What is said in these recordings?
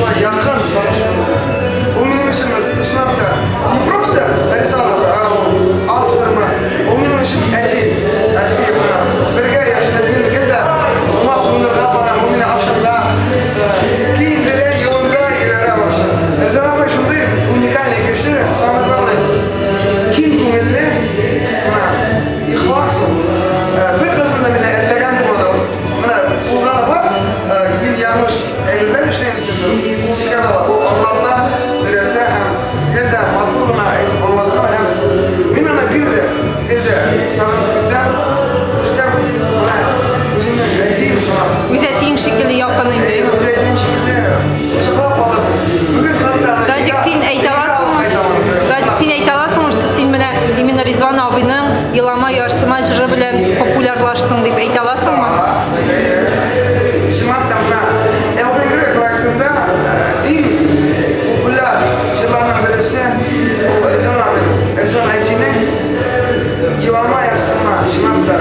ушуга якын таанышуулар. Бул менин үчүн чындап да не просто рисалап авторма, бул менин үчүн эти бирге жашап мен келде ума кумдурга барам, бул менин акшамда кийиндире юлга бере башы. Рисалап ушундай уникальный киши, самое главное ким көңүллүү, мына ихлас. Бир кызында мен эрлеген болду. Мына булганы бар, мен яныш эйлелер ишен келдим. Бул дигени бар. Ул Аллахта өйрөтө һәм келде матурына айтып Аллахтан һәм мен ана келде сагын көтөм, көрсөм, мына өзүмдөн катим турам. Үз әтиң шикелле якын инде. Үз әтиң шикелле. Өзү калып алып, бүгүн хатта Радик, син әйтә аласыңмы? Радик, син әйтә аласыңмы, что син менә именно Ризван абыйның Елама ярсыма җыры белән популярлаштың дип әйтә аласыңмы? Шиматта мына Элвингрей проектында иң популяр җырларның берсе Ризван абый, Ризван Айтинең Елама ярсыма Шиматта.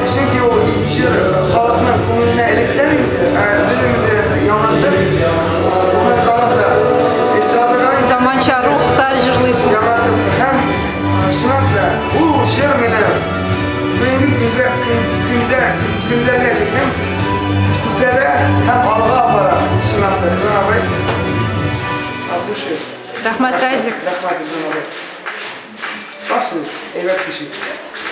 Чөнки ул җыр халыкның күңеленә электән инде, үземне яңартып, буны талапта эстрадага Заманча рухта җырлыйсың. яңартып һәм чынлапта ул җыр менә бүгенге көндәргә җиңнем күтәрә һәм алга бара. Чынлапта Ризван абый от души. Рәхмәт, Радик. Рәхмәт Ризван абый. Башлый, әйбәт кеше.